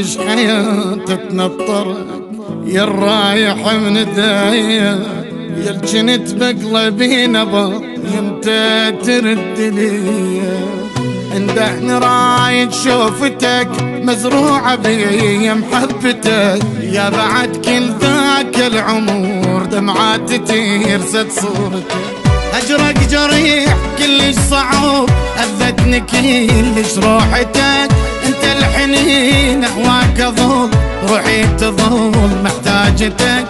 عيش حياتك تنطرك يا الرايح من داية يا الجنت بقلبي نبض يمتى ترد لي اندحني رايد شوفتك مزروعة بي محبتك يا بعد كل ذاك العمر دمعات ترسد صورتك هجرك جريح كلش صعب اذتني كلش روحتك انت الحنين اهواك اظل روحي تظل محتاجتك